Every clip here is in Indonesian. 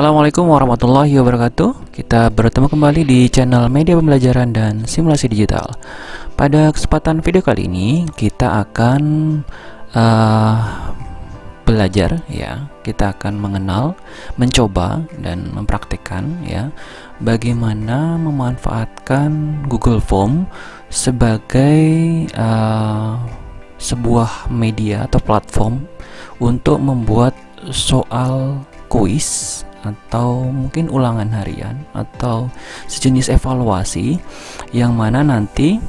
Assalamualaikum warahmatullahi wabarakatuh. Kita bertemu kembali di channel Media Pembelajaran dan Simulasi Digital. Pada kesempatan video kali ini kita akan belajar ya. Kita akan mengenal, mencoba dan mempraktikkan ya bagaimana memanfaatkan Google Form sebagai sebuah media atau platform untuk membuat soal kuis atau mungkin ulangan harian atau sejenis evaluasi yang mana nanti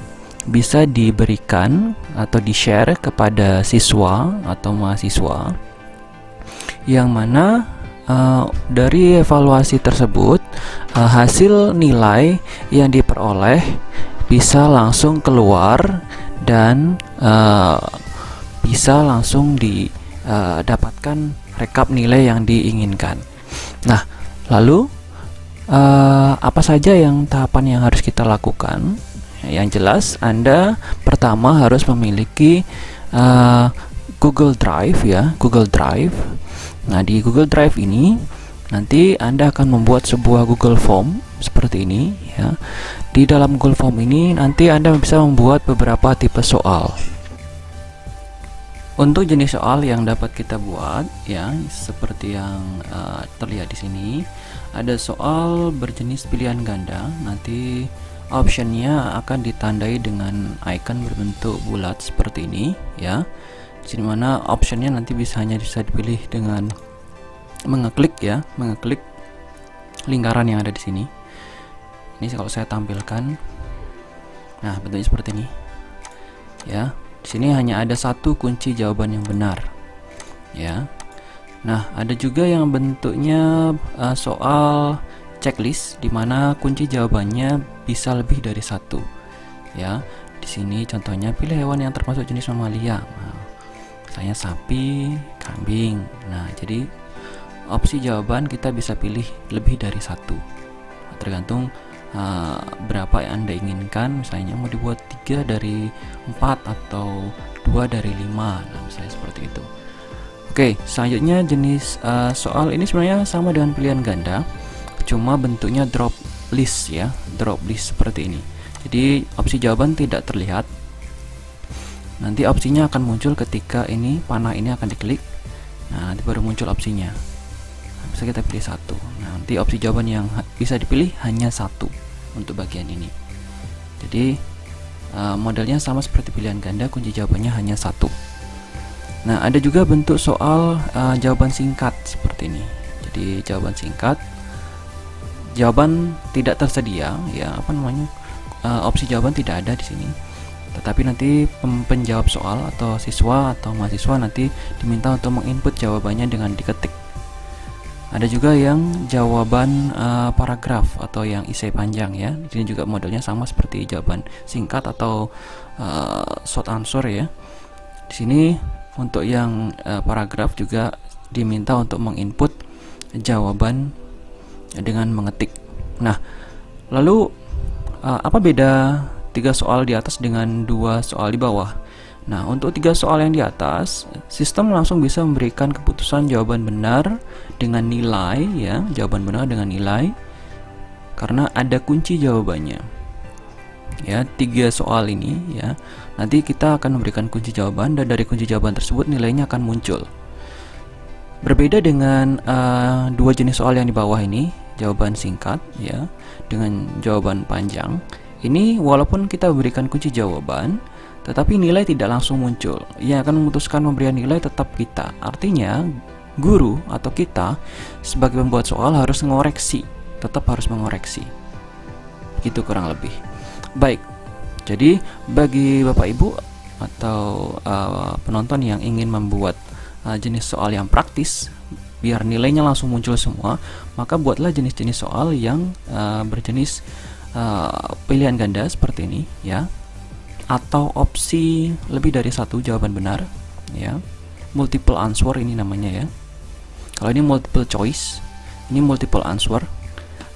bisa diberikan atau di-share kepada siswa atau mahasiswa yang mana dari evaluasi tersebut hasil nilai yang diperoleh bisa langsung keluar dan bisa langsung didapatkan rekap nilai yang diinginkan. Nah, lalu apa saja yang tahapan yang harus kita lakukan? Yang jelas, Anda pertama harus memiliki Google Drive ya, Google Drive. Nah, di Google Drive ini nanti Anda akan membuat sebuah Google Form seperti ini ya. Di dalam Google Form ini nanti Anda bisa membuat beberapa tipe soal. Untuk jenis soal yang dapat kita buat ya, seperti yang terlihat di sini, ada soal berjenis pilihan ganda. Nanti optionnya akan ditandai dengan icon berbentuk bulat seperti ini ya. Di mana optionnya nanti hanya bisa dipilih dengan mengeklik ya, mengeklik lingkaran yang ada di sini. Ini kalau saya tampilkan, nah bentuknya seperti ini ya. Di sini hanya ada satu kunci jawaban yang benar ya. Nah, ada juga yang bentuknya soal checklist di mana kunci jawabannya bisa lebih dari satu ya. Di sini contohnya pilih hewan yang termasuk jenis mamalia. Nah, misalnya sapi, kambing. Nah, jadi opsi jawaban kita bisa pilih lebih dari satu, tergantung berapa yang Anda inginkan. Misalnya mau dibuat 3 dari 4 atau 2 dari 5. Nah, misalnya seperti itu. Oke, selanjutnya jenis soal ini sebenarnya sama dengan pilihan ganda, cuma bentuknya drop list ya, drop list seperti ini. Jadi opsi jawaban tidak terlihat. Nanti opsinya akan muncul ketika ini panah ini akan diklik. Nah, nanti baru muncul opsinya. Nah, bisa kita pilih satu. Nah, nanti opsi jawaban yang bisa dipilih hanya satu untuk bagian ini. Jadi modelnya sama seperti pilihan ganda, kunci jawabannya hanya satu. Nah, ada juga bentuk soal jawaban singkat seperti ini. Jadi jawaban singkat, jawaban tidak tersedia ya, apa namanya, opsi jawaban tidak ada di sini. Tetapi nanti penjawab soal atau siswa atau mahasiswa nanti diminta untuk menginput jawabannya dengan diketik. Ada juga yang jawaban paragraf atau yang esai panjang ya. Ini juga modelnya sama seperti jawaban singkat atau short answer ya. Di sini untuk yang paragraf juga diminta untuk menginput jawaban dengan mengetik. Nah, lalu apa beda 3 soal di atas dengan 2 soal di bawah? Nah, untuk 3 soal yang di atas, sistem langsung bisa memberikan keputusan jawaban benar dengan nilai ya, jawaban benar dengan nilai karena ada kunci jawabannya. Ya, 3 soal ini ya. Nanti kita akan memberikan kunci jawaban dan dari kunci jawaban tersebut nilainya akan muncul. Berbeda dengan 2 jenis soal yang di bawah ini, jawaban singkat ya dengan jawaban panjang. Ini walaupun kita berikan kunci jawaban, tetapi nilai tidak langsung muncul. Yang akan memutuskan pemberian nilai tetap kita. Artinya, guru atau kita sebagai pembuat soal harus mengoreksi, tetap harus mengoreksi. Gitu kurang lebih. Baik. Jadi, bagi Bapak Ibu atau penonton yang ingin membuat jenis soal yang praktis biar nilainya langsung muncul semua, maka buatlah jenis-jenis soal yang berjenis pilihan ganda seperti ini ya, atau opsi lebih dari satu jawaban benar ya, multiple answer ini namanya ya. Kalau ini multiple choice, ini multiple answer,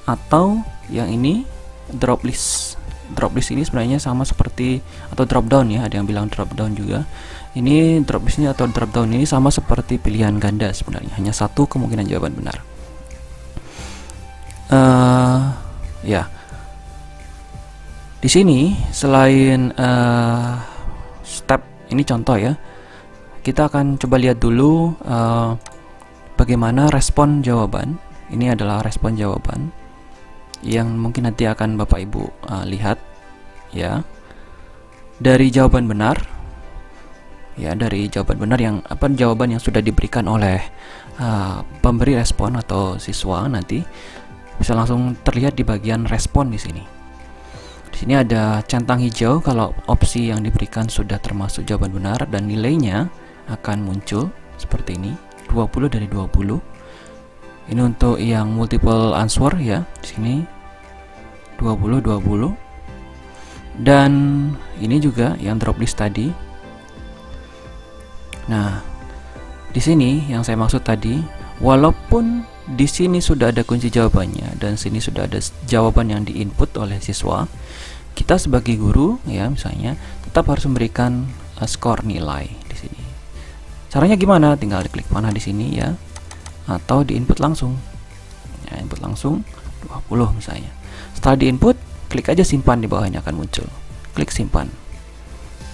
atau yang ini drop list. Drop list ini sebenarnya sama seperti, atau drop down ya, ada yang bilang drop down juga. Ini drop list ini atau drop down ini sama seperti pilihan ganda sebenarnya, hanya satu kemungkinan jawaban benar. Ya, di sini selain step ini contoh ya, kita akan coba lihat dulu bagaimana respon jawaban. Ini adalah respon jawaban yang mungkin nanti akan Bapak Ibu lihat ya. Dari jawaban benar ya, dari jawaban benar yang jawaban yang sudah diberikan oleh pemberi respon atau siswa, nanti bisa langsung terlihat di bagian respon di sini. Di sini ada centang hijau kalau opsi yang diberikan sudah termasuk jawaban benar, dan nilainya akan muncul seperti ini, 20 dari 20. Ini untuk yang multiple answer ya, di sini 20 20. Dan ini juga yang drop list tadi. Nah, di sini yang saya maksud tadi, walaupun di sini sudah ada kunci jawabannya dan sini sudah ada jawaban yang diinput oleh siswa, kita sebagai guru ya misalnya tetap harus memberikan skor nilai di sini. Caranya gimana? Tinggal diklik panah di sini ya, atau diinput langsung. Ya, input langsung 20 misalnya. Setelah diinput, klik aja simpan, di bawahnya akan muncul. Klik simpan.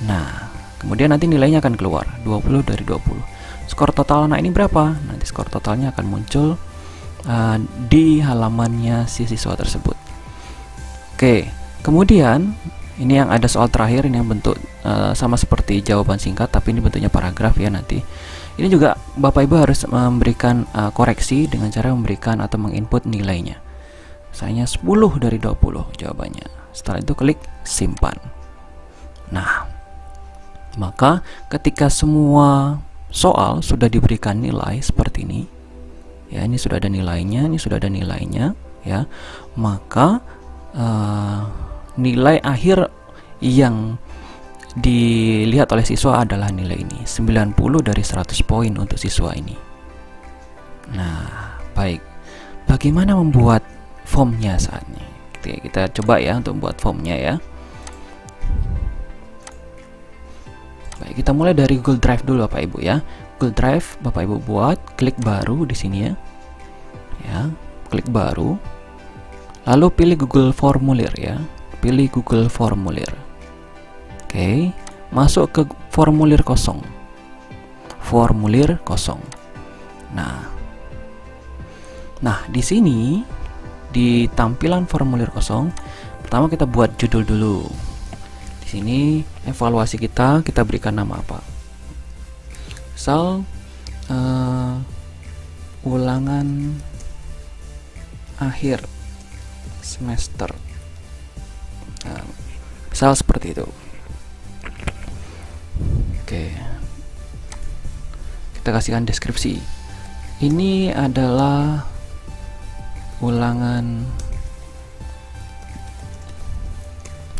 Nah, kemudian nanti nilainya akan keluar 20 dari 20. Skor total anak ini berapa? Nanti skor totalnya akan muncul di halamannya si siswa tersebut. Oke, kemudian ini yang ada soal terakhir, ini yang bentuk sama seperti jawaban singkat, tapi ini bentuknya paragraf ya nanti. Ini juga Bapak Ibu harus memberikan koreksi dengan cara memberikan atau menginput nilainya. Misalnya 10 dari 20 jawabannya. Setelah itu klik simpan. Nah, maka ketika semua soal sudah diberikan nilai seperti ini, ya ini sudah ada nilainya, ini sudah ada nilainya, ya, maka nilai akhir yang dilihat oleh siswa adalah nilai ini, 90 dari 100 poin untuk siswa ini. Nah, baik, bagaimana membuat formnya saat ini? Kita coba ya untuk membuat formnya ya. Baik, kita mulai dari Google Drive dulu Bapak Ibu ya. Google Drive Bapak Ibu buat, klik baru di sini ya. Ya, klik baru. Lalu pilih Google Formulir ya. Pilih Google Formulir. Oke, masuk ke formulir kosong. Formulir kosong. Nah, di sini di tampilan formulir kosong, pertama kita buat judul dulu. Di sini evaluasi kita berikan nama apa? Misal ulangan akhir semester. Nah, misal seperti itu. Oke, kita kasihkan deskripsi. Ini adalah ulangan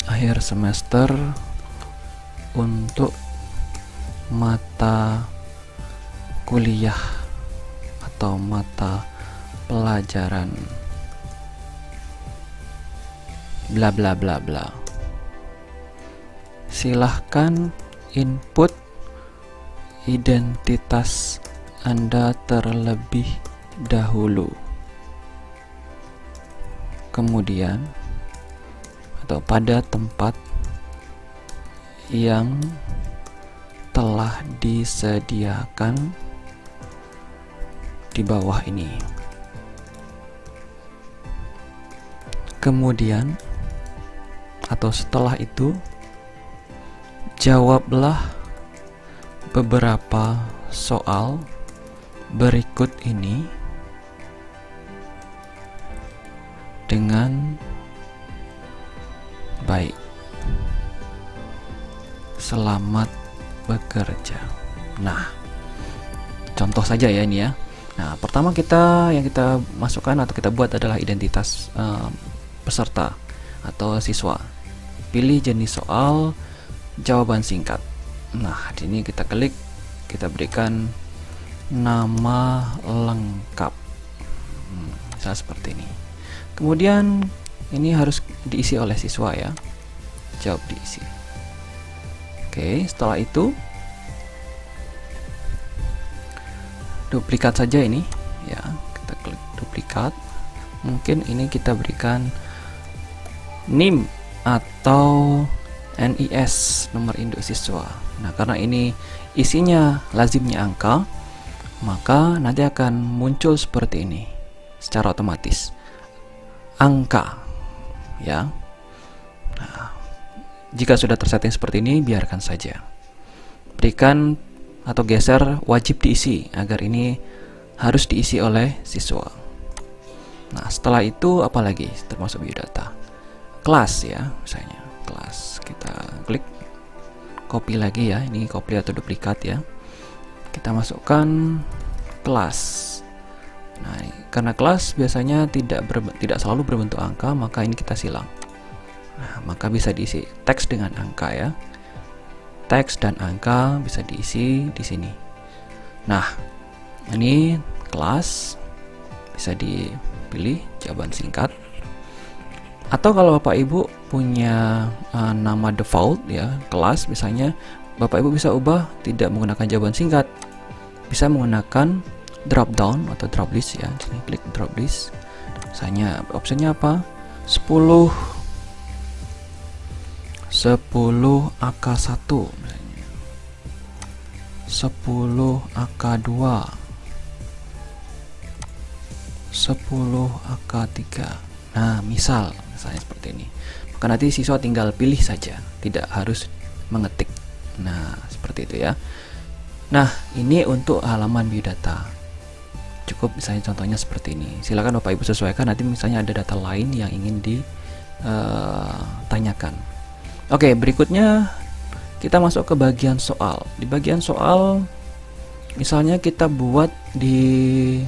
akhir semester untuk mata kuliah atau mata pelajaran bla bla bla bla. Silahkan input identitas Anda terlebih dahulu. Kemudian atau pada tempat yang telah disediakan di bawah ini. Kemudian atau setelah itu jawablah beberapa soal berikut ini dengan baik. Selamat bekerja. Nah, contoh saja ya ini ya. Nah, pertama yang kita masukkan atau kita buat adalah identitas peserta atau siswa. Pilih jenis soal, jawaban singkat. Nah, di sini kita klik, kita berikan nama lengkap. Misalnya seperti ini. Kemudian ini harus diisi oleh siswa ya. Jawab diisi. Oke, setelah itu duplikat saja ini ya. Kita klik duplikat. mungkin ini kita berikan NIM atau NIS, nomor induk siswa. Nah, karena ini isinya lazimnya angka, maka nanti akan muncul seperti ini secara otomatis. Angka, ya. Nah, jika sudah tersetting seperti ini, biarkan saja. Berikan atau geser wajib diisi, agar ini harus diisi oleh siswa. Nah, setelah itu apalagi termasuk biodata? Kelas, ya, misalnya kelas. Kita klik copy lagi, ya. Ini copy atau duplikat, ya. Kita masukkan kelas. Nah, karena kelas biasanya tidak selalu berbentuk angka, maka ini kita silang. Nah, maka bisa diisi teks dengan angka, ya. Teks dan angka bisa diisi di sini. Nah, ini kelas, bisa dipilih jawaban singkat. Atau kalau Bapak Ibu punya nama default, ya, kelas misalnya, Bapak Ibu bisa ubah tidak menggunakan jawaban singkat, bisa menggunakan drop down atau drop list, ya. Di sini klik drop list. Misalnya opsinya apa? 10 AK1 misalnya. 10 AK2, 10 AK3. Nah, misalnya seperti ini. Maka nanti siswa tinggal pilih saja, tidak harus mengetik. Nah, seperti itu, ya. Nah, ini untuk halaman biodata. Cukup misalnya contohnya seperti ini. Silakan Bapak Ibu sesuaikan, nanti misalnya ada data lain yang ingin ditanyakan. Oke, berikutnya kita masuk ke bagian soal. Di bagian soal, misalnya kita buat di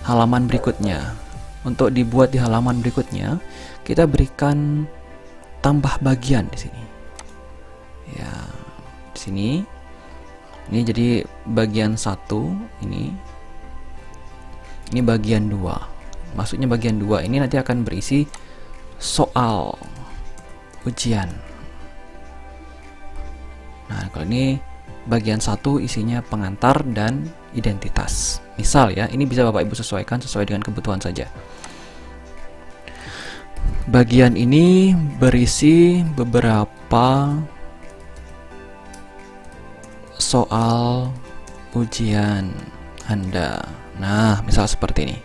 halaman berikutnya. Untuk dibuat di halaman berikutnya, kita berikan tambah bagian di sini. Ya, di sini. Ini jadi bagian 1 ini. Ini bagian 2. Maksudnya bagian 2 ini nanti akan berisi soal ujian. Nah, kalau ini bagian 1 isinya pengantar dan identitas. Misal, ya, ini bisa Bapak Ibu sesuaikan sesuai dengan kebutuhan saja. Bagian ini berisi beberapa soal ujian Anda. Nah, misal seperti ini.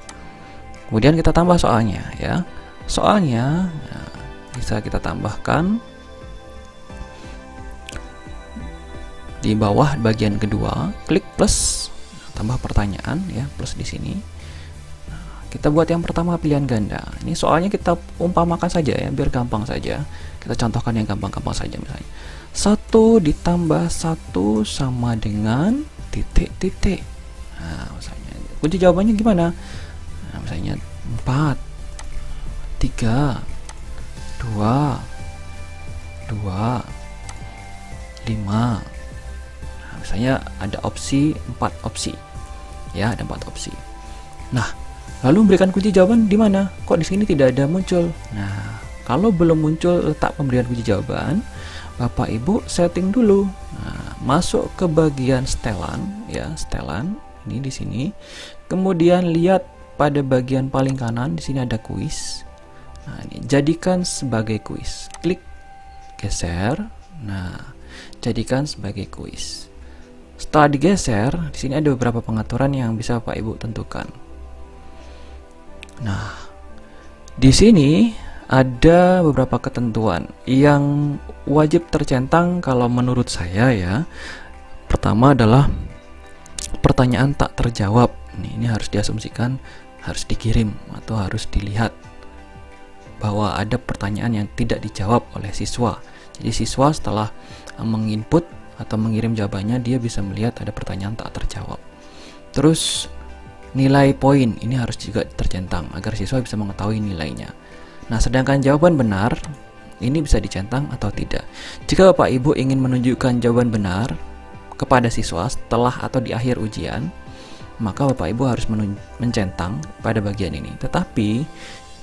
Kemudian kita tambah soalnya, ya. Soalnya bisa kita tambahkan di bawah bagian kedua, klik plus, tambah pertanyaan, ya, plus di sini. Nah, kita buat yang pertama pilihan ganda. Ini soalnya kita umpamakan saja, ya, biar gampang saja. Kita contohkan yang gampang-gampang saja, misalnya 1 ditambah 1 sama dengan titik-titik. Nah, misalnya kunci jawabannya gimana? Nah, misalnya 4 3 2 2 5. Misalnya ada opsi 4 opsi, ya, ada 4 opsi. Nah, lalu memberikan kunci jawaban di mana? Kok di sini tidak ada muncul? Nah, kalau belum muncul letak pemberian kunci jawaban, Bapak Ibu setting dulu. Nah, masuk ke bagian setelan, ya, setelan ini di sini. Kemudian lihat pada bagian paling kanan di sini ada kuis. Nah, ini jadikan sebagai kuis. Klik geser. Nah, jadikan sebagai kuis. Setelah digeser, di sini ada beberapa pengaturan yang bisa Bapak Ibu tentukan. Nah, di sini ada beberapa ketentuan yang wajib tercentang kalau menurut saya, ya. Pertama adalah pertanyaan tak terjawab. Ini harus diasumsikan, harus dikirim atau harus dilihat bahwa ada pertanyaan yang tidak dijawab oleh siswa. Jadi siswa setelah menginput atau mengirim jawabannya, dia bisa melihat ada pertanyaan tak terjawab. Terus nilai poin ini harus juga tercentang agar siswa bisa mengetahui nilainya. Nah, sedangkan jawaban benar ini bisa dicentang atau tidak. Jika Bapak Ibu ingin menunjukkan jawaban benar kepada siswa setelah atau di akhir ujian, maka Bapak Ibu harus mencentang pada bagian ini. Tetapi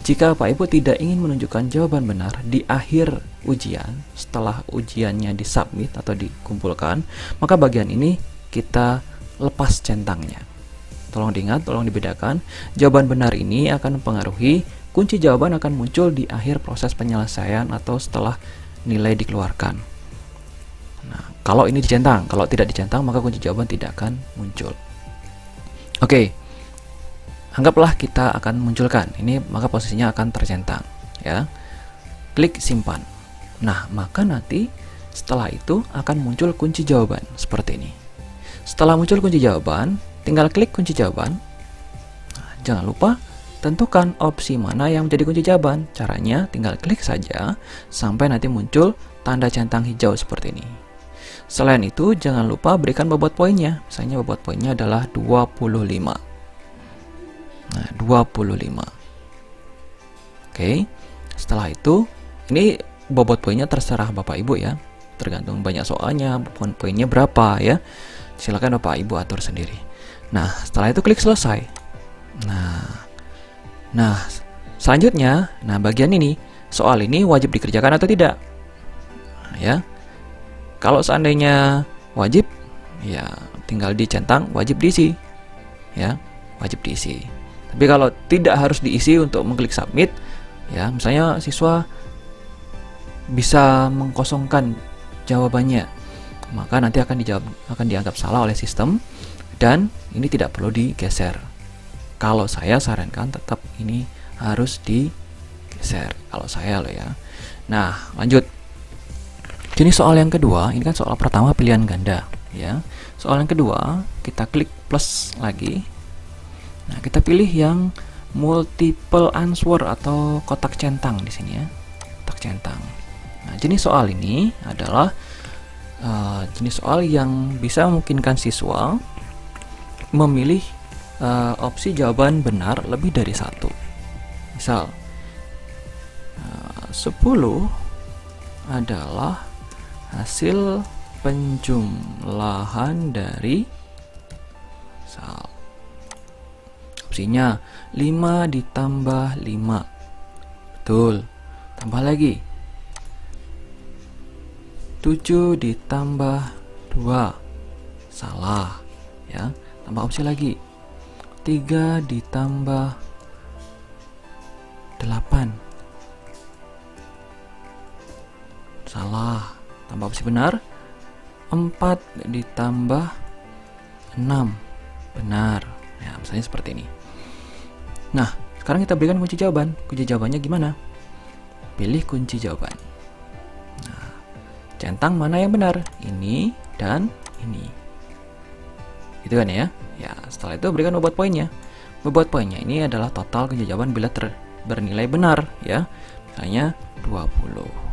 jika Bapak Ibu tidak ingin menunjukkan jawaban benar di akhir ujian, setelah ujiannya disubmit atau dikumpulkan, maka bagian ini kita lepas centangnya. tolong diingat, tolong dibedakan. Jawaban benar ini akan mempengaruhi kunci jawaban akan muncul di akhir proses penyelesaian atau setelah nilai dikeluarkan. Nah, kalau ini dicentang, kalau tidak dicentang maka kunci jawaban tidak akan muncul. Oke, anggaplah kita akan munculkan ini, maka posisinya akan tercentang, ya. Klik simpan. Nah, maka nanti setelah itu akan muncul kunci jawaban seperti ini. Setelah muncul kunci jawaban, tinggal klik kunci jawaban. Nah, jangan lupa tentukan opsi mana yang menjadi kunci jawaban. Caranya tinggal klik saja sampai nanti muncul tanda centang hijau seperti ini. Selain itu, jangan lupa berikan bobot poinnya. Misalnya bobot poinnya adalah 25. Nah, 25. Oke. Setelah itu, ini bobot poinnya terserah Bapak Ibu ya. Tergantung banyak soalnya, poinnya berapa ya. Silakan Bapak Ibu atur sendiri. Nah, setelah itu klik selesai. Nah, selanjutnya, bagian ini, soal ini wajib dikerjakan atau tidak? Nah, ya. Kalau seandainya wajib, ya tinggal dicentang wajib diisi. Ya, wajib diisi. Tapi kalau tidak harus diisi untuk mengklik submit, ya, misalnya siswa bisa mengkosongkan jawabannya, maka nanti akan dianggap salah oleh sistem dan ini tidak perlu digeser. Kalau saya sarankan tetap ini harus digeser. Kalau saya loh ya. Nah, lanjut. Jenis soal yang kedua, ini kan soal pertama pilihan ganda, ya. Soal yang kedua, kita klik plus lagi. Nah, kita pilih yang multiple answer atau kotak centang di sini ya. Kotak centang. Nah, jenis soal ini adalah jenis soal yang bisa memungkinkan siswa memilih opsi jawaban benar lebih dari satu. Misal 10 adalah hasil penjumlahan dari misal opsinya 5 ditambah 5. Betul. Tambah lagi 7 ditambah 2. Salah ya. Tambah opsi lagi 3 ditambah 8. Salah. Tambah opsi benar 4 ditambah 6. Benar ya, misalnya seperti ini. Nah, sekarang kita berikan kunci jawaban. Kunci jawabannya gimana? Pilih kunci jawaban. Nah, centang mana yang benar? Ini dan ini. Gitu kan ya? Ya, setelah itu berikan bobot poinnya. Bobot poinnya ini adalah total kunci jawaban bila bernilai benar ya. Misalnya 20.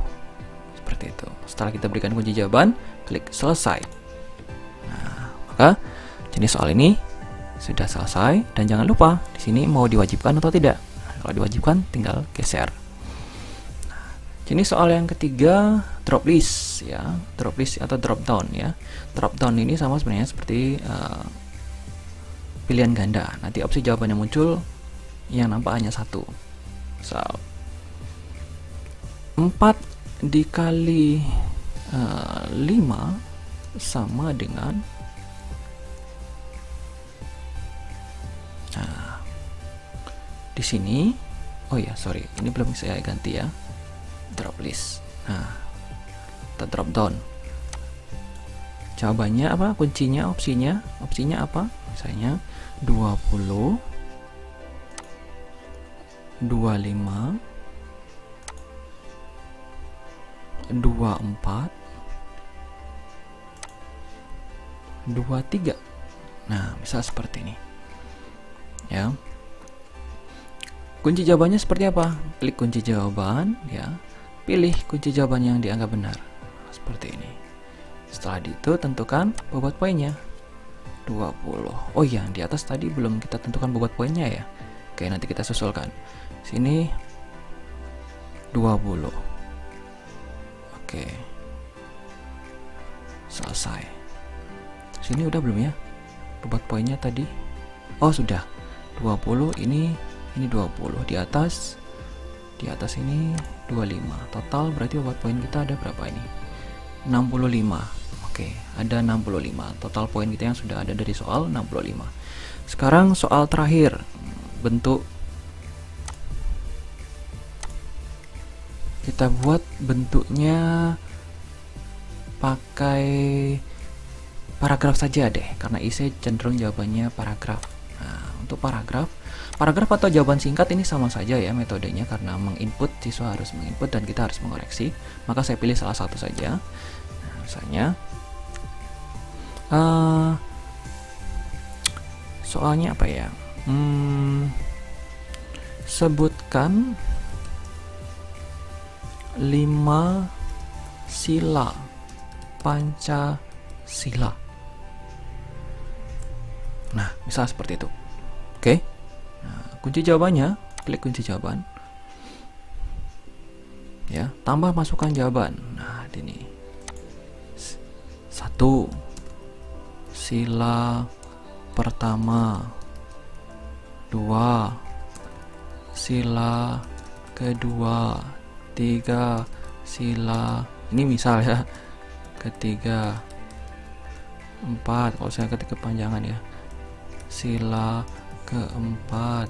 Seperti itu. Setelah kita berikan kunci jawaban, klik selesai. Nah, maka jenis soal ini sudah selesai dan jangan lupa di sini mau diwajibkan atau tidak. Nah, kalau diwajibkan tinggal geser. Nah, jenis soal yang ketiga drop list ya, drop list atau drop down ya. Drop down ini sama sebenarnya seperti pilihan ganda. Nanti opsi jawaban yang muncul yang nampak hanya satu. Misal 4 dikali 5 sama dengan di sini. Oh ya, sorry, ini belum saya ganti ya. Drop list. Nah, kita drop down. Jawabannya apa? Kuncinya, opsinya apa? Misalnya 20, 25, 24, 23. Nah, misal seperti ini. Ya. Kunci jawabannya seperti apa? Klik kunci jawaban, ya. Pilih kunci jawaban yang dianggap benar. Seperti ini. Setelah itu tentukan bobot poinnya. 20. Oh iya, di atas tadi belum kita tentukan bobot poinnya ya. Oke, nanti kita susulkan. Sini 20. Oke. Selesai. Sini udah belum ya? Bobot poinnya tadi. Oh, sudah. 20 ini 20. Di atas ini 25. Total berarti bobot poin kita ada berapa ini? 65. Oke, ada 65. Total poin kita yang sudah ada dari soal 65. Sekarang soal terakhir, bentuk. Kita buat bentuknya pakai paragraf saja deh, karena IC cenderung jawabannya paragraf. Nah, untuk paragraf atau jawaban singkat ini sama saja ya metodenya, karena menginput, siswa harus menginput dan kita harus mengoreksi. Maka saya pilih salah satu saja. Nah, misalnya soalnya apa ya? Sebutkan 5 sila Pancasila. Nah, misal seperti itu. Oke. Nah, kunci jawabannya, klik kunci jawaban. Ya, tambah masukkan jawaban. Nah, ini. 1. Sila pertama. 2. Sila kedua. 3. Sila, ini misal ya, ketiga. 4, kalau saya ketik kepanjangan ya, sila keempat.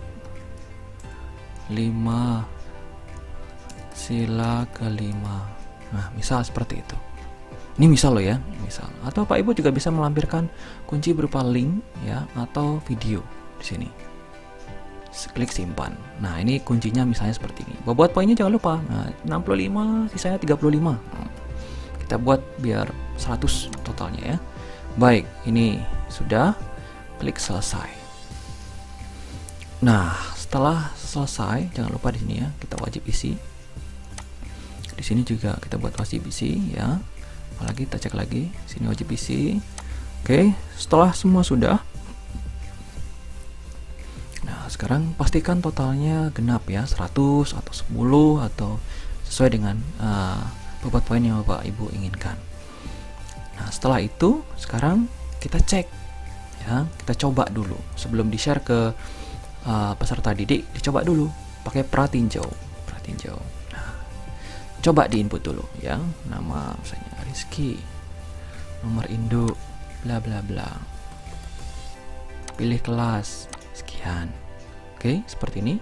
5. Sila kelima. Nah, misal seperti itu. Ini misal loh ya, misal. Atau Pak Ibu juga bisa melampirkan kunci berupa link ya, atau video di sini. Klik simpan. Nah, ini kuncinya misalnya seperti ini. Buat poinnya jangan lupa. Nah, 65, sisanya 35. Kita buat biar 100 totalnya ya. Baik, ini sudah. Klik selesai. Nah, setelah selesai, jangan lupa di sini ya, kita wajib isi. Di sini juga kita buat wajib isi ya. Apalagi kita cek lagi, sini wajib isi. Oke, setelah semua sudah. Nah, sekarang pastikan totalnya genap ya, 100 atau 10 atau sesuai dengan bobot poin yang Bapak Ibu inginkan. Nah, setelah itu sekarang kita cek ya, kita coba dulu sebelum di-share ke peserta didik, dicoba dulu pakai pratinjau. Nah, coba diinput dulu ya, nama misalnya Rizky, nomor induk bla bla bla, pilih kelas sekian. Oke, seperti ini.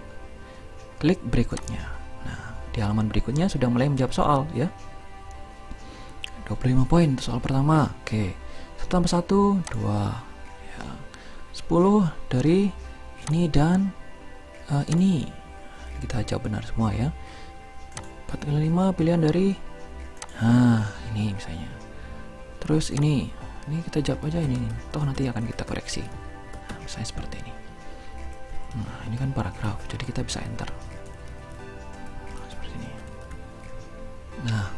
Klik berikutnya. Nah, di halaman berikutnya sudah mulai menjawab soal ya. 25 poin untuk soal pertama. Oke, 1 tambah 1 2 ya. 10 dari ini dan ini. Kita jawab benar semua ya. 45 pilihan dari, nah ini misalnya. Terus ini kita jawab aja ini, toh nanti akan kita koreksi. Nah, misalnya seperti ini. Nah, ini kan paragraf, jadi kita bisa enter. Nah, seperti ini. Nah,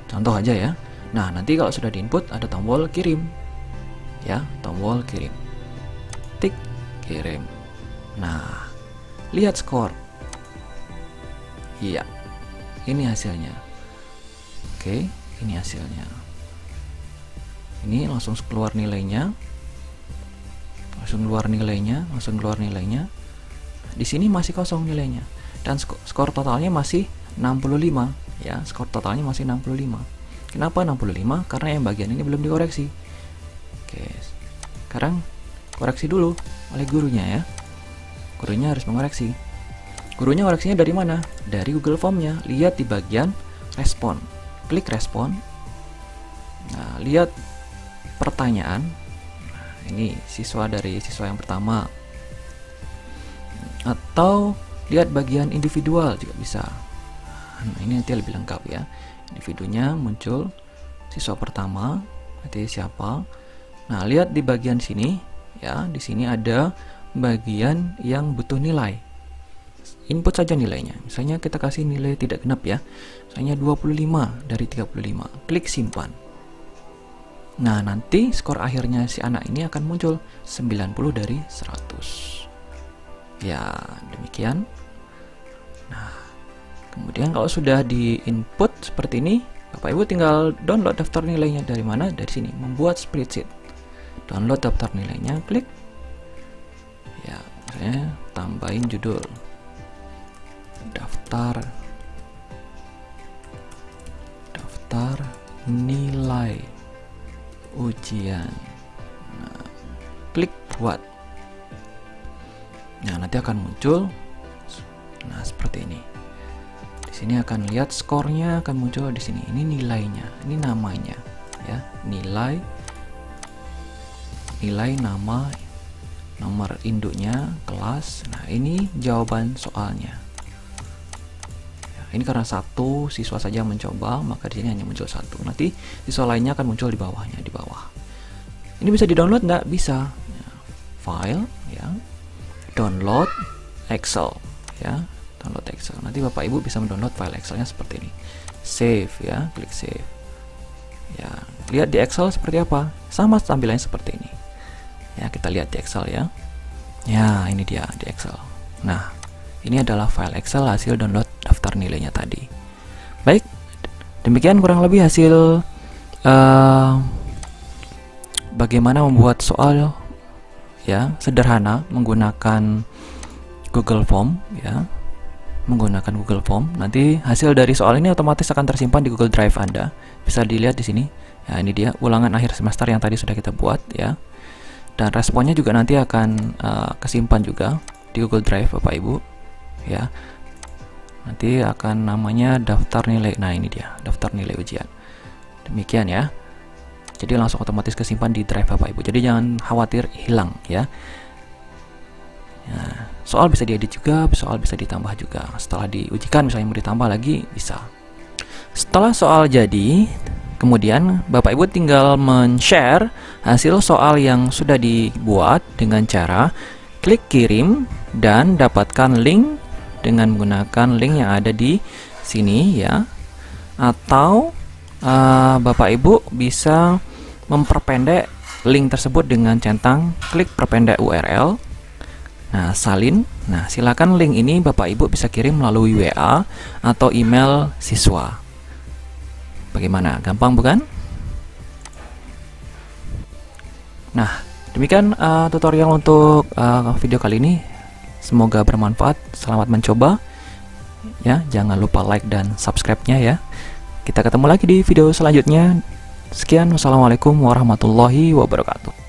contoh aja ya. Nah, nanti kalau sudah diinput ada tombol kirim. Ya, tombol kirim. Tik kirim. Nah, lihat skor. Iya. Ini hasilnya. Oke, ini hasilnya. Ini langsung keluar nilainya. Langsung keluar nilainya. Di sini masih kosong nilainya. Dan skor totalnya masih 65 ya. Skor totalnya masih 65. Kenapa 65? Karena yang bagian ini belum dikoreksi. Oke. Sekarang koreksi dulu oleh gurunya ya. Gurunya harus mengoreksi. Gurunya koreksinya dari mana? Dari Google Form-nya. Lihat di bagian respon. Klik respon. Nah, lihat pertanyaan. Nah, ini siswa yang pertama. Atau lihat bagian individual juga bisa. Nah, ini nanti lebih lengkap ya. Individunya muncul siswa pertama, nanti siapa. Nah, lihat di bagian sini ya. Di sini ada bagian yang butuh nilai. Input saja nilainya. Misalnya kita kasih nilai tidak genap ya. Misalnya 25 dari 35. Klik simpan. Nah, nanti skor akhirnya si anak ini akan muncul 90 dari 100. Ya, demikian. Nah, kemudian kalau sudah di input seperti ini, Bapak Ibu tinggal download daftar nilainya dari mana? Dari sini, membuat spreadsheet. Download daftar nilainya, klik. Ya, misalnya tambahin judul. Daftar nilai ujian. Nah, klik buat. Nah, nanti akan muncul nah seperti ini. Di sini akan lihat skornya akan muncul di sini. Ini nilainya, ini namanya ya, nilai nama, nomor induknya, kelas. Nah, ini jawaban soalnya. Ya, ini karena satu siswa saja mencoba, maka di sini hanya muncul satu. Nanti siswa lainnya akan muncul di bawahnya, di bawah. Ini bisa di-download nggak? Bisa. Ya, file ya. Download Excel ya. Download Excel. Nanti Bapak Ibu bisa mendownload file Excelnya seperti ini. Save ya, klik save. Ya, lihat di Excel seperti apa? Sama tampilannya seperti ini. Ya, kita lihat di Excel ya. Ya, ini dia di Excel. Nah, ini adalah file Excel hasil download daftar nilainya tadi. Baik, demikian kurang lebih hasil bagaimana membuat soal ya sederhana menggunakan Google Form ya. Menggunakan Google Form. Nanti hasil dari soal ini otomatis akan tersimpan di Google Drive Anda. Bisa dilihat di sini. Ya, ini dia ulangan akhir semester yang tadi sudah kita buat ya. Dan responnya juga nanti akan kesimpan juga di Google Drive Bapak Ibu ya. Nanti akan namanya daftar nilai. Nah, ini dia, daftar nilai ujian. Demikian ya. Jadi langsung otomatis kesimpan di Drive Bapak Ibu. Jadi jangan khawatir hilang ya. Nah, soal bisa diedit juga, soal bisa ditambah juga. Setelah diujikan misalnya mau ditambah lagi bisa. Setelah soal jadi, kemudian Bapak Ibu tinggal men-share hasil soal yang sudah dibuat dengan cara klik kirim dan dapatkan link dengan menggunakan link yang ada di sini ya. Atau Bapak Ibu bisa memperpendek link tersebut dengan centang klik perpendek URL. Nah, salin. Nah, silakan link ini Bapak Ibu bisa kirim melalui WA atau email siswa. Bagaimana? Gampang bukan? Nah, demikian tutorial untuk video kali ini. Semoga bermanfaat. Selamat mencoba. Ya, jangan lupa like dan subscribe-nya ya. Kita ketemu lagi di video selanjutnya. Sekian, wassalamualaikum warahmatullahi wabarakatuh.